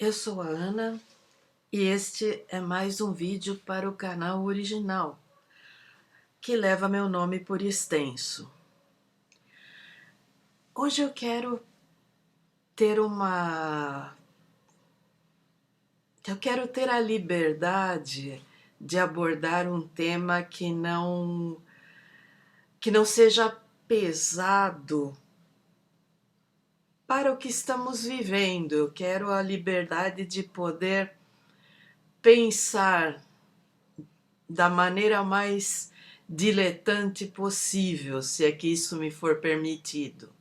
Eu sou a Ana e este é mais um vídeo para o canal original, que leva meu nome por extenso. Hoje eu quero ter a liberdade de abordar um tema que não seja pesado para o que estamos vivendo. Eu quero a liberdade de poder pensar da maneira mais diletante possível, se é que isso me for permitido.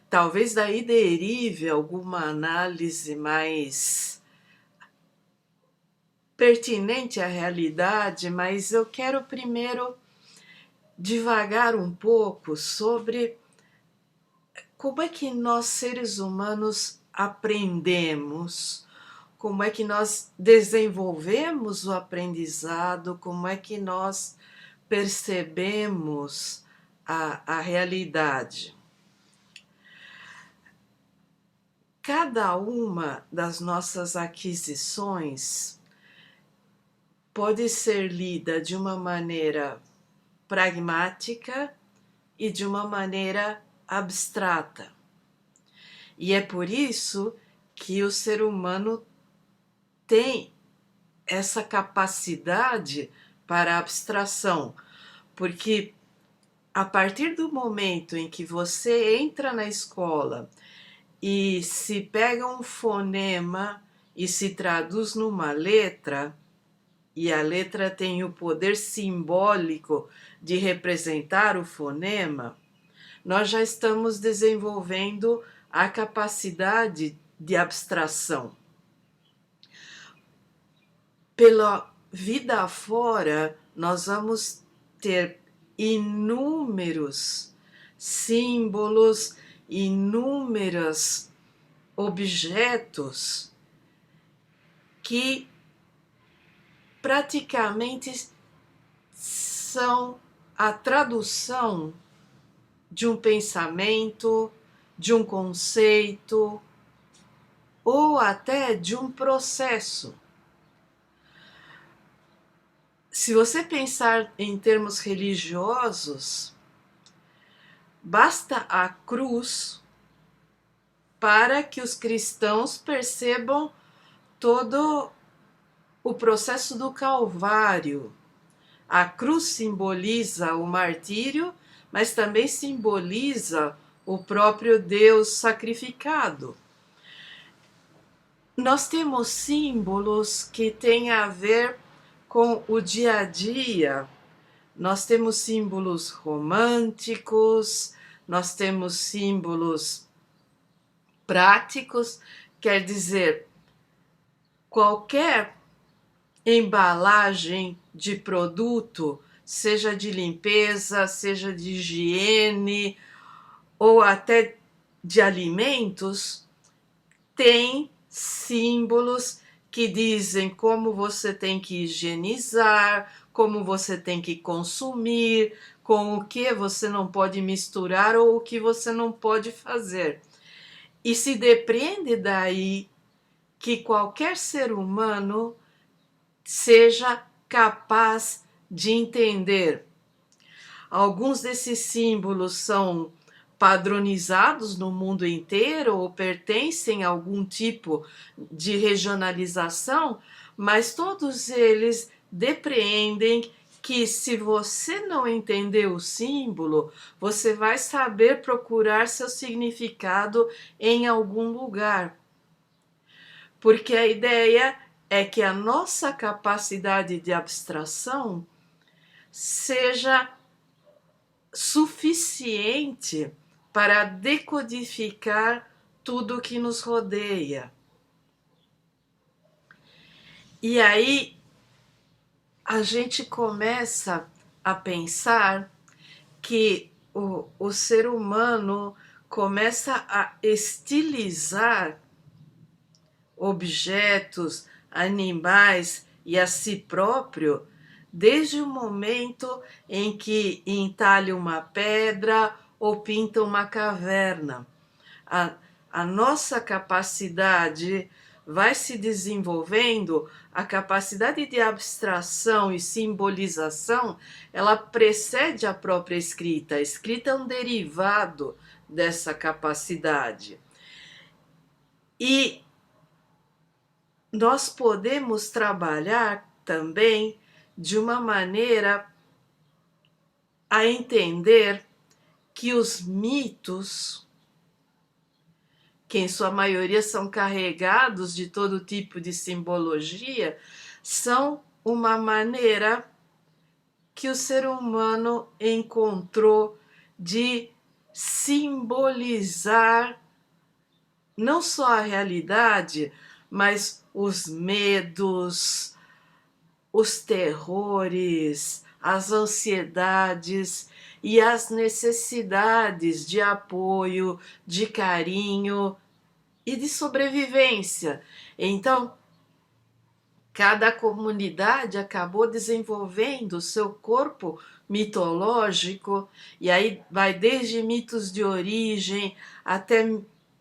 Talvez daí derive alguma análise mais pertinente à realidade, mas eu quero primeiro divagar um pouco sobre como é que nós, seres humanos, aprendemos, como é que nós desenvolvemos o aprendizado, como é que nós percebemos a realidade. Cada uma das nossas aquisições pode ser lida de uma maneira pragmática e de uma maneira abstrata. E é por isso que o ser humano tem essa capacidade para a abstração, porque a partir do momento em que você entra na escola e se pega um fonema e se traduz numa letra, e a letra tem o poder simbólico de representar o fonema, nós já estamos desenvolvendo a capacidade de abstração. Pela vida afora, nós vamos ter inúmeros símbolos, inúmeros objetos que praticamente são a tradução de um pensamento, de um conceito ou até de um processo. Se você pensar em termos religiosos, basta a cruz para que os cristãos percebam todo o processo do Calvário. A cruz simboliza o martírio, mas também simboliza o próprio Deus sacrificado. Nós temos símbolos que têm a ver com o dia a dia. Nós temos símbolos românticos, nós temos símbolos práticos, quer dizer, qualquer embalagem de produto, seja de limpeza, seja de higiene ou até de alimentos, tem símbolos que dizem como você tem que higienizar, como você tem que consumir, com o que você não pode misturar ou o que você não pode fazer. E se depreende daí que qualquer ser humano seja capaz de entender. Alguns desses símbolos são padronizados no mundo inteiro ou pertencem a algum tipo de regionalização, mas todos eles depreendem que, se você não entender o símbolo, você vai saber procurar seu significado em algum lugar. Porque a ideia é que a nossa capacidade de abstração seja suficiente para decodificar tudo o que nos rodeia. E aí a gente começa a pensar que o ser humano começa a estilizar objetos, animais e a si próprio desde o momento em que entalha uma pedra ou pinta uma caverna. A nossa capacidade vai se desenvolvendo, a capacidade de abstração e simbolização, ela precede a própria escrita. A escrita é um derivado dessa capacidade. E nós podemos trabalhar também de uma maneira a entender que os mitos, que em sua maioria são carregados de todo tipo de simbologia, são uma maneira que o ser humano encontrou de simbolizar não só a realidade, mas os medos, os terrores, as ansiedades e as necessidades de apoio, de carinho e de sobrevivência. Então, cada comunidade acabou desenvolvendo o seu corpo mitológico, e aí vai desde mitos de origem até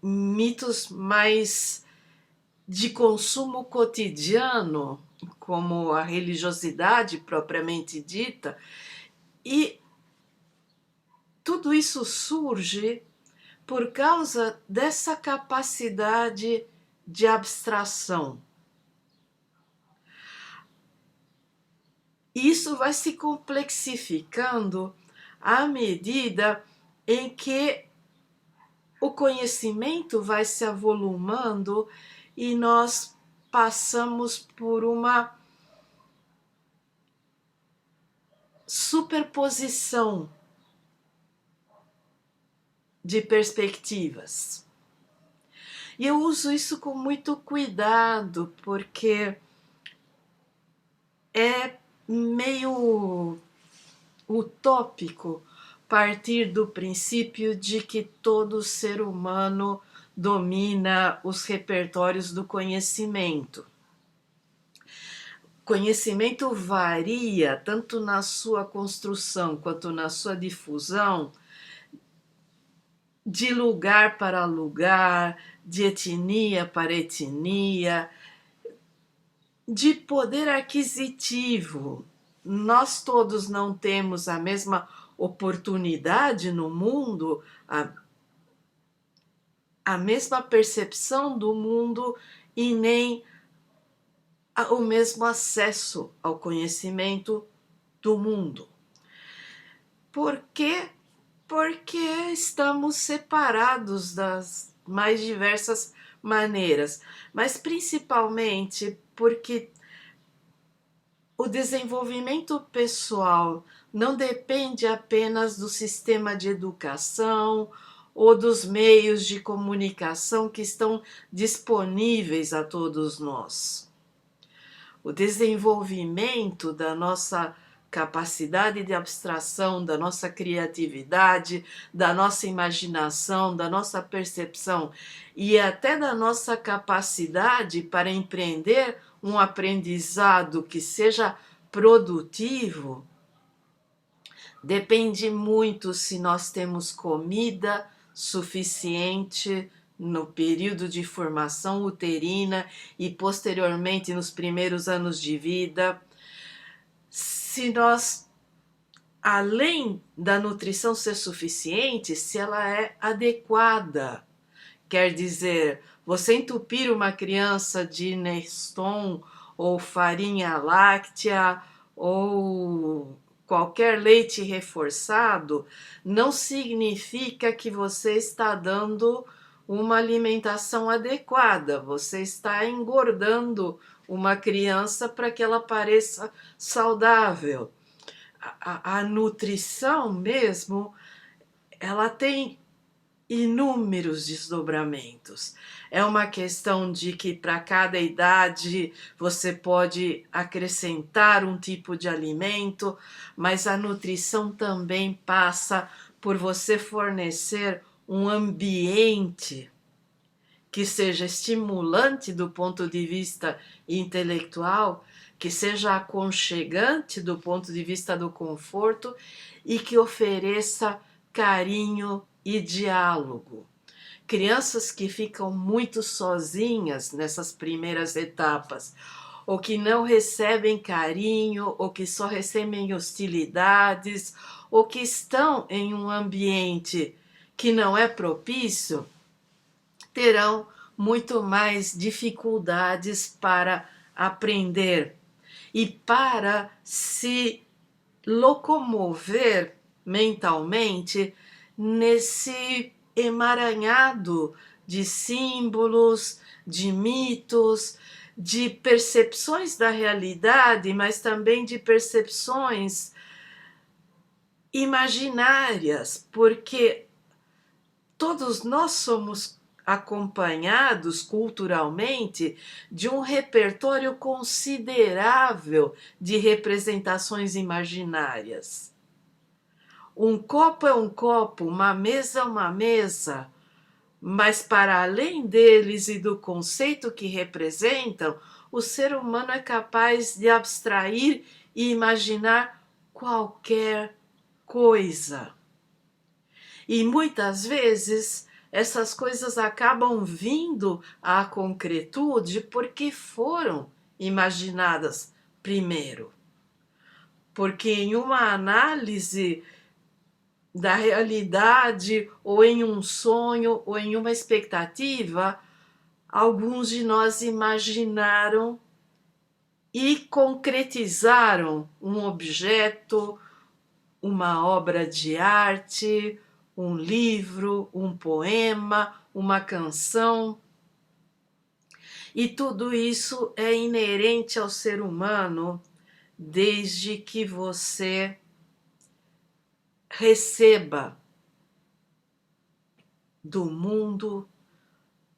mitos mais de consumo cotidiano, como a religiosidade propriamente dita, e tudo isso surge por causa dessa capacidade de abstração. Isso vai se complexificando à medida em que o conhecimento vai se avolumando e nós passamos por uma superposição de perspectivas. E eu uso isso com muito cuidado, porque é meio utópico partir do princípio de que todo ser humano domina os repertórios do conhecimento. Conhecimento varia tanto na sua construção quanto na sua difusão, de lugar para lugar, de etnia para etnia, de poder aquisitivo. Nós todos não temos a mesma oportunidade no mundo, a mesma percepção do mundo e nem o mesmo acesso ao conhecimento do mundo. Por quê? Porque estamos separados das mais diversas maneiras, mas principalmente porque o desenvolvimento pessoal não depende apenas do sistema de educação ou dos meios de comunicação que estão disponíveis a todos nós. O desenvolvimento da nossa capacidade de abstração, da nossa criatividade, da nossa imaginação, da nossa percepção e até da nossa capacidade para empreender um aprendizado que seja produtivo, depende muito se nós temos comida suficiente no período de formação uterina e posteriormente nos primeiros anos de vida. Se nós, além da nutrição ser suficiente, se ela é adequada. Quer dizer, você entupir uma criança de Neston ou farinha láctea ou qualquer leite reforçado não significa que você está dando uma alimentação adequada, você está engordando uma criança para que ela pareça saudável. A nutrição mesmo, ela tem inúmeros desdobramentos. É uma questão de que para cada idade você pode acrescentar um tipo de alimento, mas a nutrição também passa por você fornecer um ambiente que seja estimulante do ponto de vista intelectual, que seja aconchegante do ponto de vista do conforto e que ofereça carinho e diálogo. crianças que ficam muito sozinhas nessas primeiras etapas, ou que não recebem carinho, ou que só recebem hostilidades, ou que estão em um ambiente que não é propício, terão muito mais dificuldades para aprender e para se locomover mentalmente nesse emaranhado de símbolos, de mitos, de percepções da realidade, mas também de percepções imaginárias, porque todos nós somos acompanhados culturalmente de um repertório considerável de representações imaginárias. Um copo é um copo, uma mesa é uma mesa, mas para além deles e do conceito que representam, o ser humano é capaz de abstrair e imaginar qualquer coisa. E muitas vezes essas coisas acabam vindo à concretude porque foram imaginadas primeiro. Porque em uma análise da realidade, ou em um sonho, ou em uma expectativa, alguns de nós imaginaram e concretizaram um objeto, uma obra de arte, um livro, um poema, uma canção. E tudo isso é inerente ao ser humano desde que você receba do mundo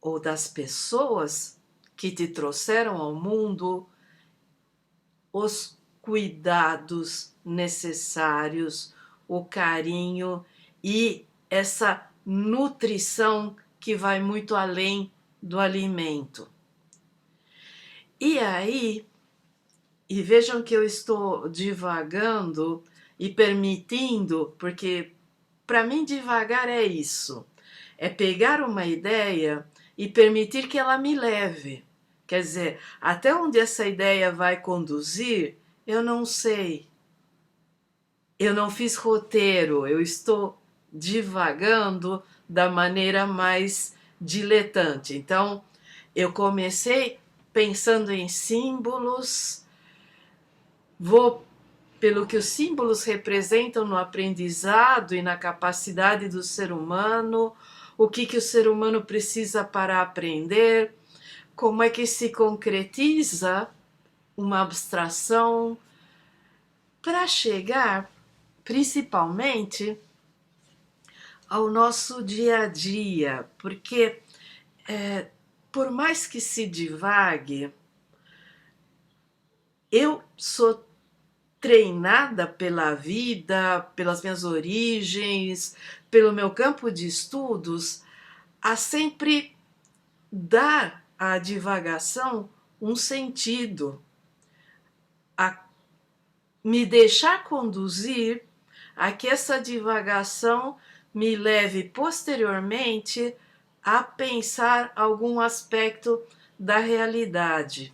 ou das pessoas que te trouxeram ao mundo os cuidados necessários, o carinho e essa nutrição que vai muito além do alimento. E aí, e vejam que eu estou divagando e permitindo, porque para mim devagar é isso, é pegar uma ideia e permitir que ela me leve. Quer dizer, até onde essa ideia vai conduzir, eu não sei. Eu não fiz roteiro, eu estou divagando da maneira mais diletante. Então, eu comecei pensando em símbolos, vou pelo que os símbolos representam no aprendizado e na capacidade do ser humano, o que o ser humano precisa para aprender, como é que se concretiza uma abstração para chegar principalmente ao nosso dia a dia, porque por mais que se divague, eu sou treinada pela vida, pelas minhas origens, pelo meu campo de estudos, a sempre dar à divagação um sentido, a me deixar conduzir a que essa divagação me leve posteriormente a pensar algum aspecto da realidade.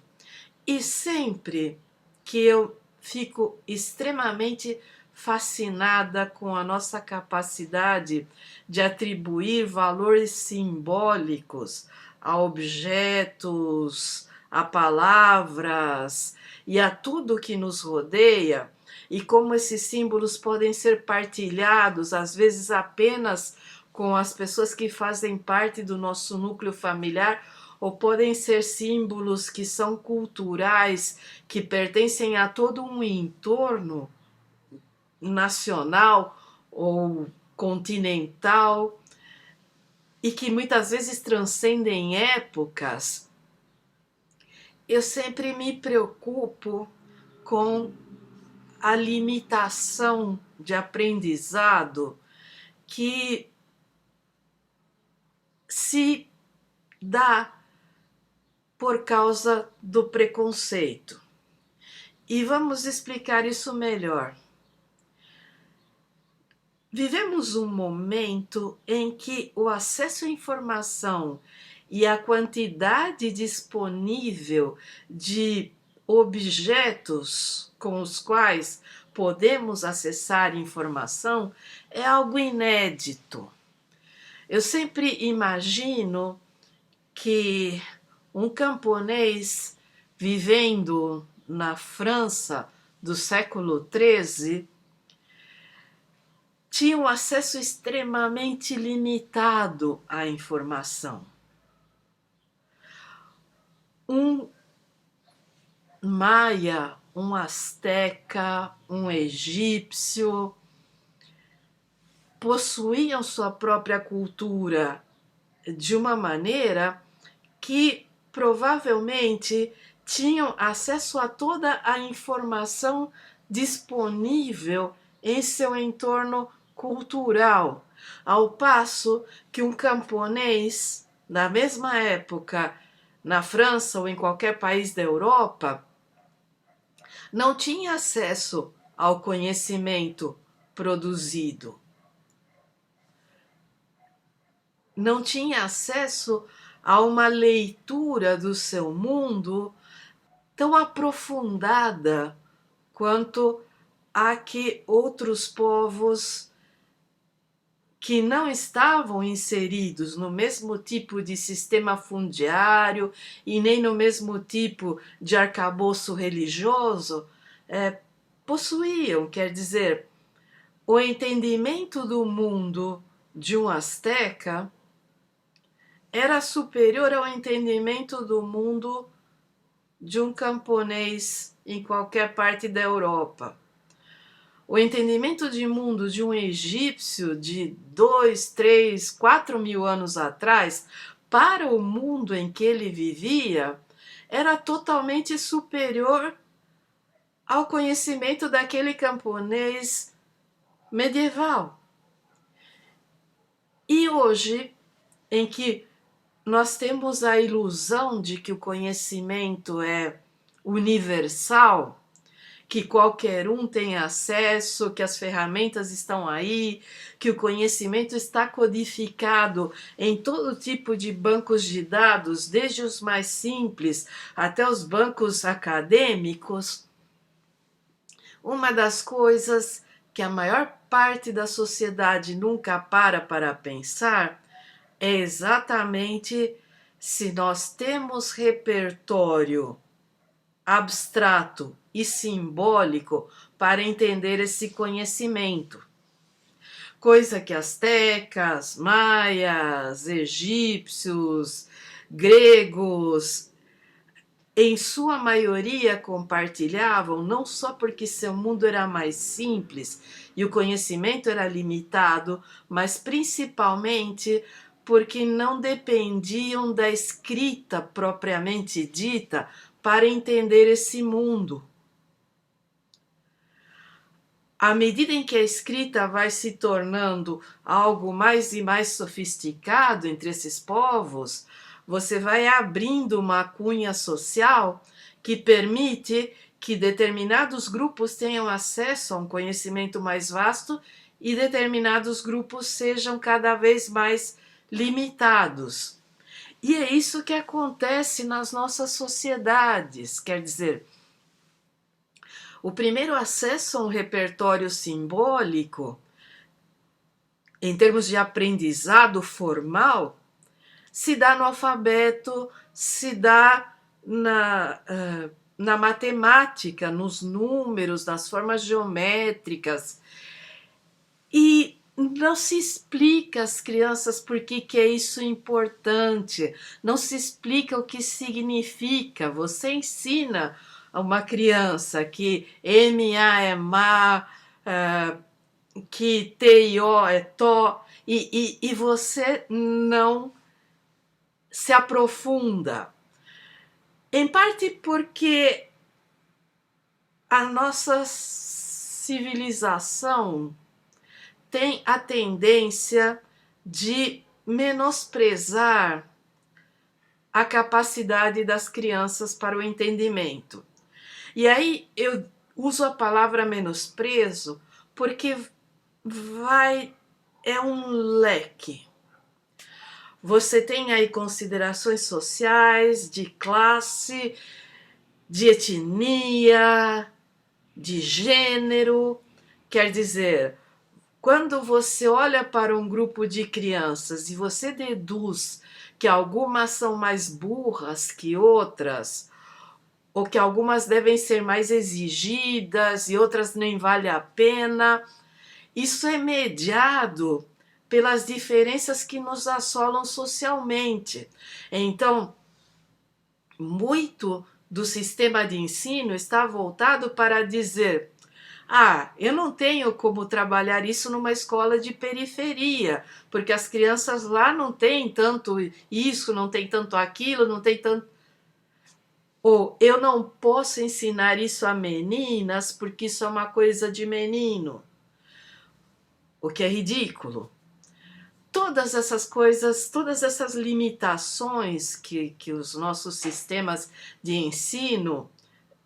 E sempre que eu fico extremamente fascinada com a nossa capacidade de atribuir valores simbólicos a objetos, a palavras e a tudo que nos rodeia, e como esses símbolos podem ser partilhados, às vezes apenas com as pessoas que fazem parte do nosso núcleo familiar, ou podem ser símbolos que são culturais, que pertencem a todo um entorno nacional ou continental, e que muitas vezes transcendem épocas. Eu sempre me preocupo com a limitação de aprendizado que se dá por causa do preconceito. E vamos explicar isso melhor. Vivemos um momento em que o acesso à informação e a quantidade disponível de objetos com os quais podemos acessar informação é algo inédito. Eu sempre imagino que um camponês vivendo na França do século XIII tinha um acesso extremamente limitado à informação. Um maia, um asteca, um egípcio possuíam sua própria cultura de uma maneira que provavelmente tinham acesso a toda a informação disponível em seu entorno cultural, ao passo que um camponês, na mesma época, na França ou em qualquer país da Europa, não tinha acesso ao conhecimento produzido, não tinha acesso a uma leitura do seu mundo tão aprofundada quanto a que outros povos que não estavam inseridos no mesmo tipo de sistema fundiário e nem no mesmo tipo de arcabouço religioso possuíam. Quer dizer, o entendimento do mundo de um asteca era superior ao entendimento do mundo de um camponês em qualquer parte da Europa. O entendimento de mundo de um egípcio de 2, 3, 4 mil anos atrás, para o mundo em que ele vivia, era totalmente superior ao conhecimento daquele camponês medieval. E hoje, em que nós temos a ilusão de que o conhecimento é universal, que qualquer um tem acesso, que as ferramentas estão aí, que o conhecimento está codificado em todo tipo de bancos de dados, desde os mais simples até os bancos acadêmicos. Uma das coisas que a maior parte da sociedade nunca para pensar é exatamente se nós temos repertório abstrato e simbólico para entender esse conhecimento. Coisa que astecas, maias, egípcios, gregos, em sua maioria compartilhavam, não só porque seu mundo era mais simples e o conhecimento era limitado, mas principalmente porque não dependiam da escrita propriamente dita para entender esse mundo. À medida em que a escrita vai se tornando algo mais e mais sofisticado entre esses povos, você vai abrindo uma cunha social que permite que determinados grupos tenham acesso a um conhecimento mais vasto e determinados grupos sejam cada vez mais limitados. E é isso que acontece nas nossas sociedades, quer dizer, o primeiro acesso a um repertório simbólico, em termos de aprendizado formal, se dá no alfabeto, se dá na matemática, nos números, nas formas geométricas. E não se explica às crianças por que é isso importante, não se explica o que significa. Você ensina a uma criança que MA é má, que TIO é TO, e você não se aprofunda. Em parte porque a nossa civilização tem a tendência de menosprezar a capacidade das crianças para o entendimento. E aí eu uso a palavra menosprezo porque é um leque. Você tem aí considerações sociais, de classe, de etnia, de gênero. Quer dizer, quando você olha para um grupo de crianças e você deduz que algumas são mais burras que outras, ou que algumas devem ser mais exigidas e outras nem vale a pena, isso é mediado pelas diferenças que nos assolam socialmente. Então, muito do sistema de ensino está voltado para dizer: ah, eu não tenho como trabalhar isso numa escola de periferia, porque as crianças lá não têm tanto isso, não tem tanto aquilo, não tem tanto. Ou eu não posso ensinar isso a meninas porque isso é uma coisa de menino, o que é ridículo. Todas essas coisas, todas essas limitações que os nossos sistemas de ensino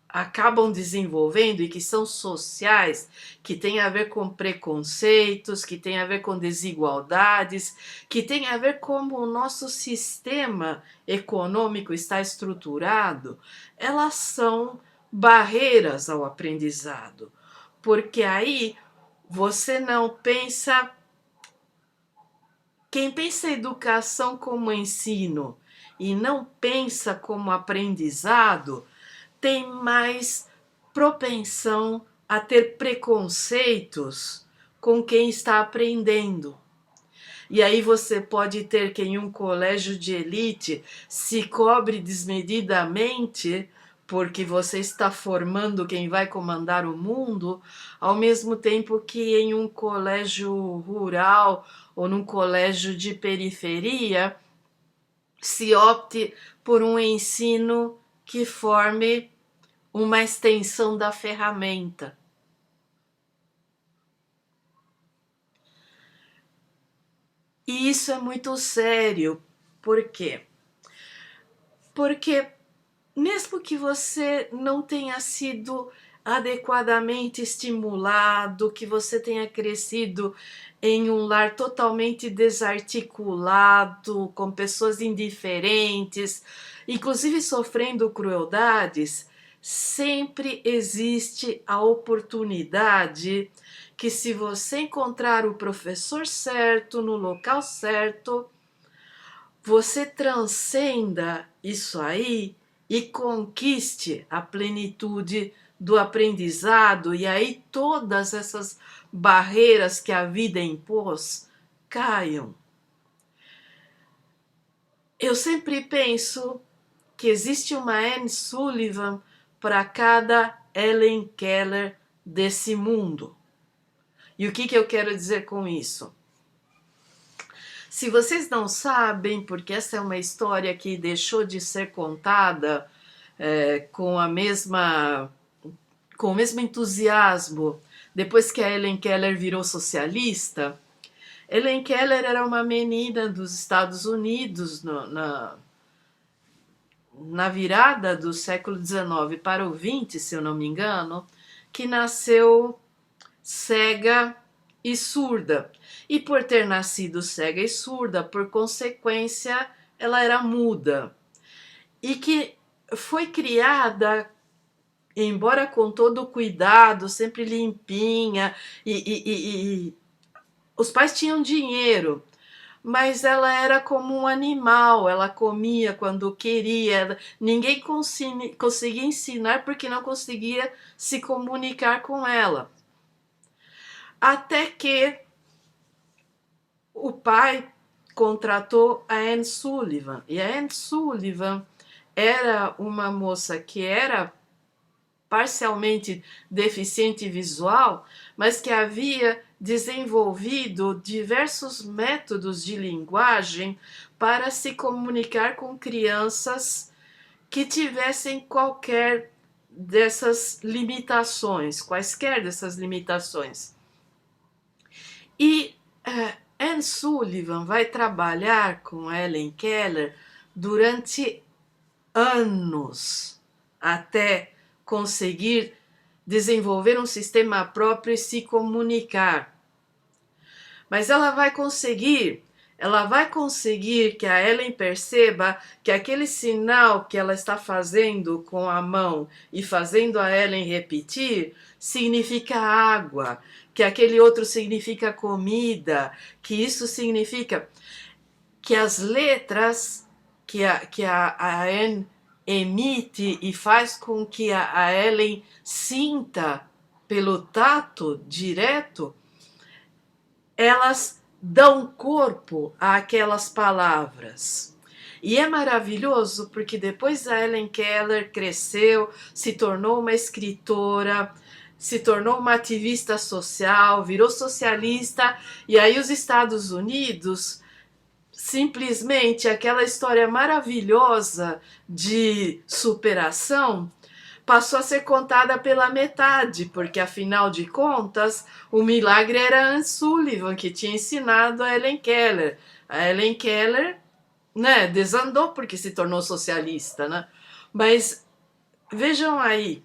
acabam desenvolvendo e que são sociais, que tem a ver com preconceitos, que tem a ver com desigualdades, que tem a ver como o nosso sistema econômico está estruturado, elas são barreiras ao aprendizado, porque aí você não pensa. Quem pensa educação como ensino e não pensa como aprendizado tem mais propensão a ter preconceitos com quem está aprendendo. E aí você pode ter que em um colégio de elite se cobre desmedidamente porque você está formando quem vai comandar o mundo, ao mesmo tempo que em um colégio rural ou num colégio de periferia se opte por um ensino que forme uma extensão da ferramenta. E isso é muito sério. Por quê? Porque mesmo que você não tenha sido adequadamente estimulado, que você tenha crescido em um lar totalmente desarticulado, com pessoas indiferentes, inclusive sofrendo crueldades, sempre existe a oportunidade que, se você encontrar o professor certo, no local certo, você transcenda isso aí e conquiste a plenitude do aprendizado, e aí todas essas barreiras que a vida impôs caiam. Eu sempre penso que existe uma Anne Sullivan para cada Helen Keller desse mundo. E o que eu quero dizer com isso? Se vocês não sabem, porque essa é uma história que deixou de ser contada com o mesmo entusiasmo depois que a Helen Keller virou socialista. Helen Keller era uma menina dos Estados Unidos na virada do século XIX para o XX, se eu não me engano, que nasceu cega e surda. E por ter nascido cega e surda, por consequência, ela era muda. E que foi criada, embora com todo o cuidado, sempre limpinha, e os pais tinham dinheiro, mas ela era como um animal, ela comia quando queria, ninguém conseguia ensinar porque não conseguia se comunicar com ela. Até que o pai contratou a Anne Sullivan, e a Anne Sullivan era uma moça que era parcialmente deficiente visual, mas que havia desenvolvido diversos métodos de linguagem para se comunicar com crianças que tivessem qualquer dessas limitações, quaisquer dessas limitações. E Anne Sullivan vai trabalhar com Helen Keller durante anos até conseguir desenvolver um sistema próprio e se comunicar. Mas ela vai conseguir que a Ellen perceba que aquele sinal que ela está fazendo com a mão e fazendo a Ellen repetir significa água, que aquele outro significa comida, que isso significa que as letras que a Anne emite e faz com que a Ellen sinta pelo tato direto, elas dão corpo àquelas palavras. E é maravilhoso porque depois a Helen Keller cresceu, se tornou uma escritora, se tornou uma ativista social, virou socialista, e aí os Estados Unidos, simplesmente aquela história maravilhosa de superação, passou a ser contada pela metade, porque afinal de contas o milagre era Anne Sullivan que tinha ensinado a Helen Keller. A Helen Keller, né, desandou porque se tornou socialista, né? Mas vejam aí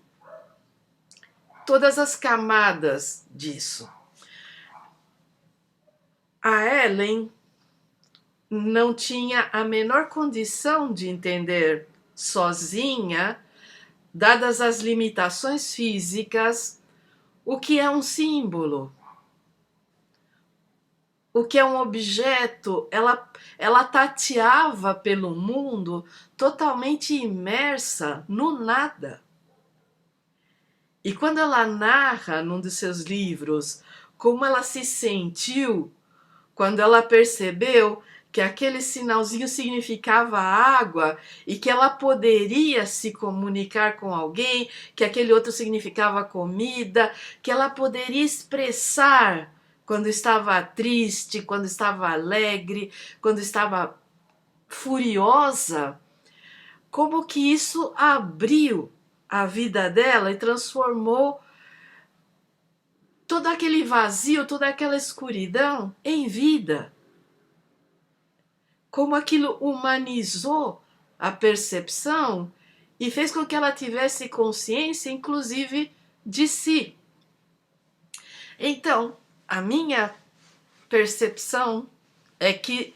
todas as camadas disso. A Helen não tinha a menor condição de entender sozinha, dadas as limitações físicas, o que é um símbolo, o que é um objeto. Ela tateava pelo mundo totalmente imersa no nada. E quando ela narra num dos seus livros como ela se sentiu quando ela percebeu que aquele sinalzinho significava água e que ela poderia se comunicar com alguém, que aquele outro significava comida, que ela poderia expressar quando estava triste, quando estava alegre, quando estava furiosa, como que isso abriu a vida dela e transformou todo aquele vazio, toda aquela escuridão em vida. Como aquilo humanizou a percepção e fez com que ela tivesse consciência, inclusive, de si. Então, a minha percepção é que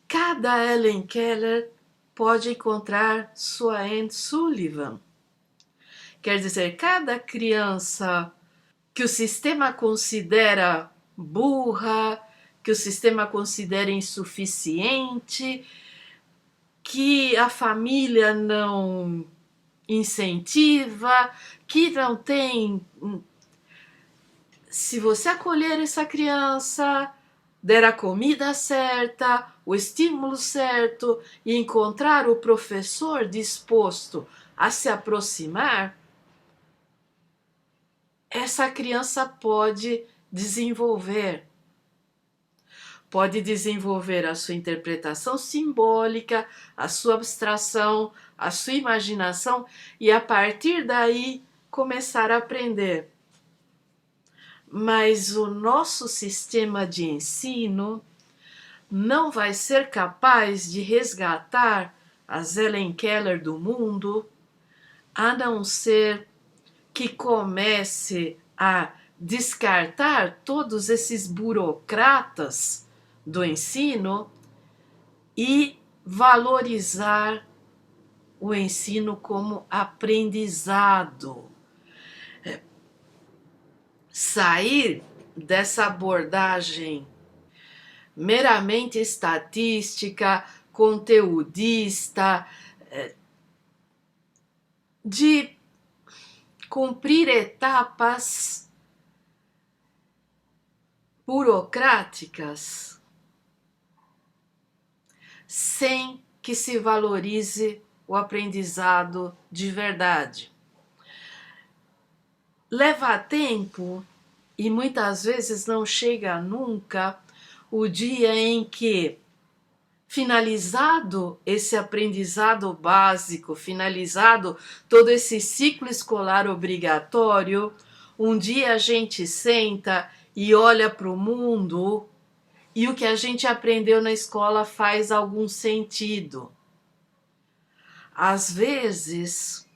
cada Helen Keller pode encontrar sua Anne Sullivan. Quer dizer, cada criança que o sistema considera burra, que o sistema considera insuficiente, que a família não incentiva, que não tem. Se você acolher essa criança, der a comida certa, o estímulo certo e encontrar o professor disposto a se aproximar, essa criança pode desenvolver a sua interpretação simbólica, a sua abstração, a sua imaginação e a partir daí começar a aprender. Mas o nosso sistema de ensino não vai ser capaz de resgatar as Helen Keller do mundo, a não ser que comece a descartar todos esses burocratas do ensino e valorizar o ensino como aprendizado. Sair dessa abordagem meramente estatística, conteudista, de cumprir etapas burocráticas sem que se valorize o aprendizado de verdade. Leva tempo e muitas vezes não chega nunca o dia em que, finalizado esse aprendizado básico, finalizado todo esse ciclo escolar obrigatório, um dia a gente senta e olha para o mundo e o que a gente aprendeu na escola faz algum sentido. Às vezes,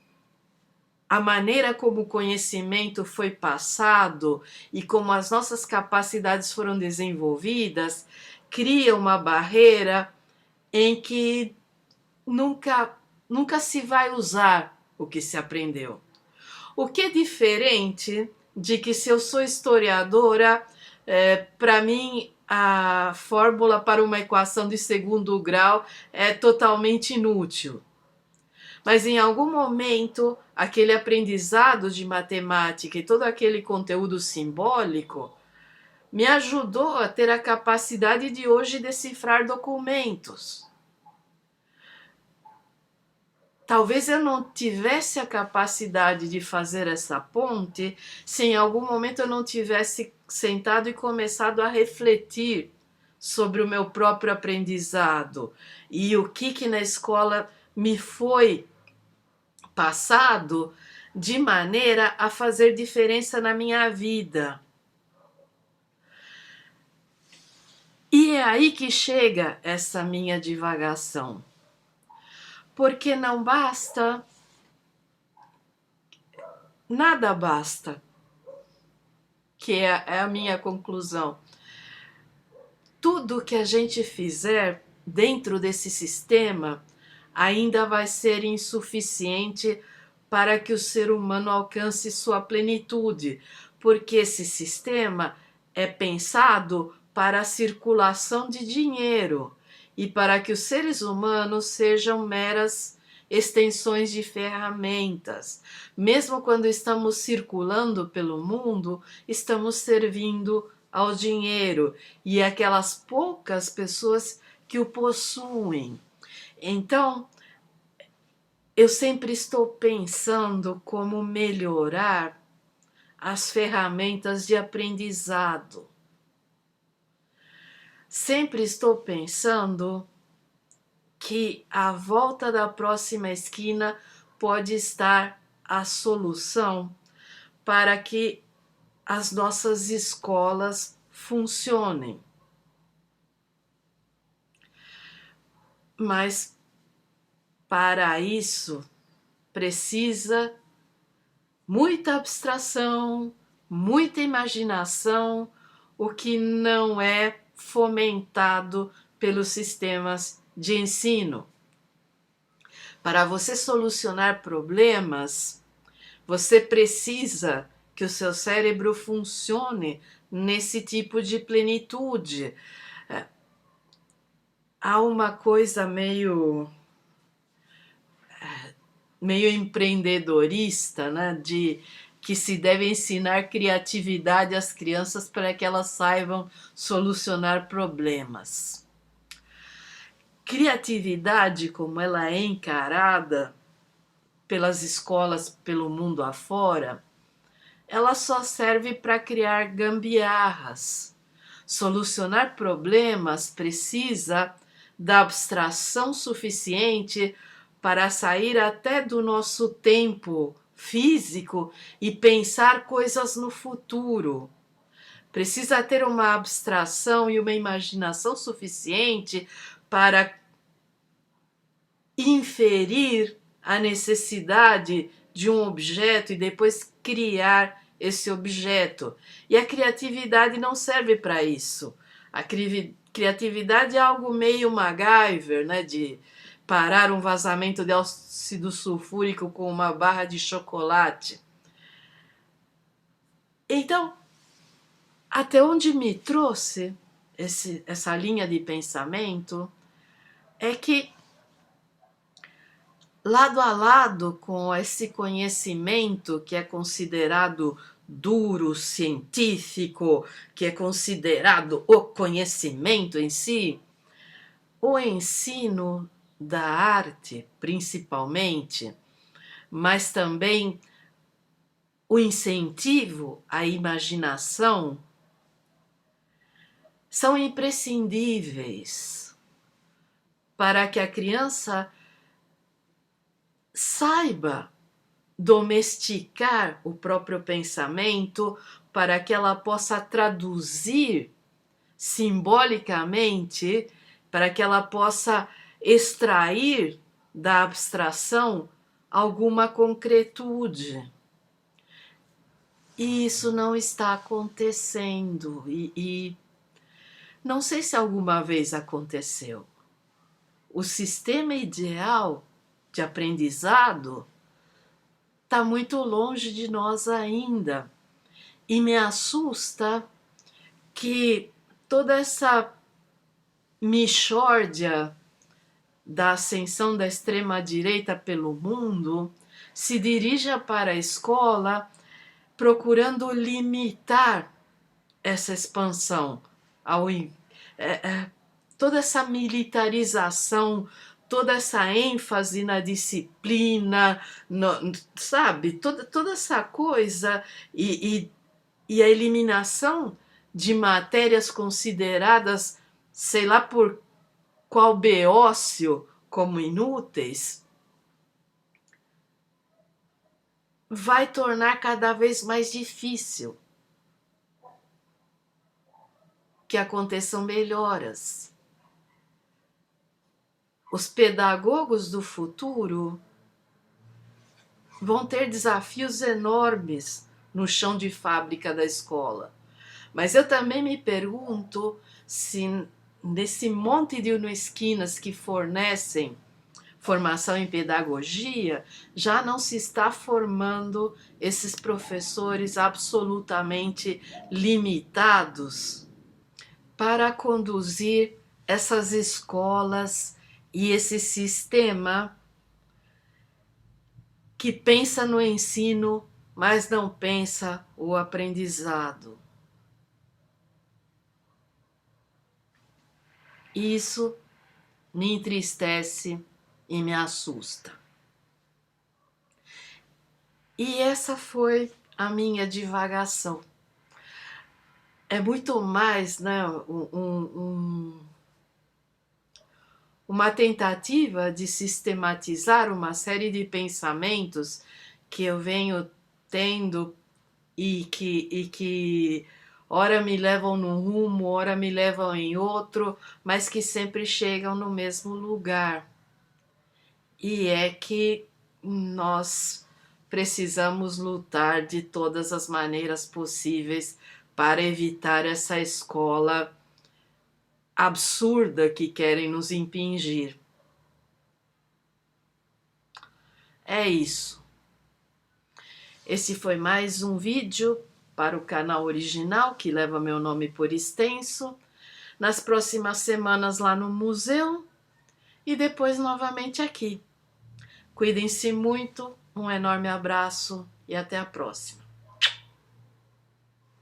a maneira como o conhecimento foi passado e como as nossas capacidades foram desenvolvidas cria uma barreira em que nunca se vai usar o que se aprendeu. O que é diferente de que, se eu sou historiadora, para mim a fórmula para uma equação de segundo grau é totalmente inútil. Mas em algum momento, aquele aprendizado de matemática e todo aquele conteúdo simbólico me ajudou a ter a capacidade de hoje decifrar documentos. Talvez eu não tivesse a capacidade de fazer essa ponte se em algum momento eu não tivesse sentado e começado a refletir sobre o meu próprio aprendizado e o que na escola me foi passado de maneira a fazer diferença na minha vida. E é aí que chega essa minha divagação. Porque não basta, nada basta, que é a minha conclusão. Tudo que a gente fizer dentro desse sistema ainda vai ser insuficiente para que o ser humano alcance sua plenitude, porque esse sistema é pensado para a circulação de dinheiro e para que os seres humanos sejam meras extensões de ferramentas. Mesmo quando estamos circulando pelo mundo, estamos servindo ao dinheiro e aquelas poucas pessoas que o possuem. Então, eu sempre estou pensando como melhorar as ferramentas de aprendizado. Sempre estou pensando que à volta da próxima esquina pode estar a solução para que as nossas escolas funcionem. Mas para isso precisa muita abstração, muita imaginação, o que não é fomentado pelos sistemas de ensino. Para você solucionar problemas, você precisa que o seu cérebro funcione nesse tipo de plenitude. Há uma coisa meio empreendedorista, né, de que se deve ensinar criatividade às crianças para que elas saibam solucionar problemas. Criatividade, como ela é encarada pelas escolas pelo mundo afora, ela só serve para criar gambiarras. Solucionar problemas precisa da abstração suficiente para sair até do nosso tempo físico e pensar coisas no futuro. Precisa ter uma abstração e uma imaginação suficiente para inferir a necessidade de um objeto e depois criar esse objeto. E a criatividade não serve para isso. A criatividade é algo meio MacGyver, né, de parar um vazamento de ácido sulfúrico com uma barra de chocolate. Então, até onde me trouxe essa linha de pensamento é que, lado a lado com esse conhecimento que é considerado duro, científico, que é considerado o conhecimento em si, o ensino da arte, principalmente, mas também o incentivo à imaginação, são imprescindíveis para que a criança saiba domesticar o próprio pensamento, para que ela possa traduzir simbolicamente, para que ela possa extrair da abstração alguma concretude. E isso não está acontecendo. E não sei se alguma vez aconteceu. O sistema ideal de aprendizado está muito longe de nós ainda. E me assusta que toda essa mixórdia da ascensão da extrema-direita pelo mundo se dirija para a escola procurando limitar essa expansão, toda essa militarização, toda essa ênfase na disciplina, sabe? Toda essa coisa e a eliminação de matérias consideradas, sei lá por qual beócio, como inúteis, vai tornar cada vez mais difícil que aconteçam melhoras. Os pedagogos do futuro vão ter desafios enormes no chão de fábrica da escola. Mas eu também me pergunto se nesse monte de unoesquinas que fornecem formação em pedagogia, já não se está formando esses professores absolutamente limitados para conduzir essas escolas e esse sistema que pensa no ensino, mas não pensa o aprendizado. Isso me entristece e me assusta. E essa foi a minha divagação. É muito mais, né, uma tentativa de sistematizar uma série de pensamentos que eu venho tendo e que ora me levam num rumo, ora me levam em outro, mas que sempre chegam no mesmo lugar. E é que nós precisamos lutar de todas as maneiras possíveis para evitar essa escola absurda que querem nos impingir. É isso. Esse foi mais um vídeo para o canal original, que leva meu nome por extenso. Nas próximas semanas lá no museu e depois novamente aqui. Cuidem-se muito, um enorme abraço e até a próxima.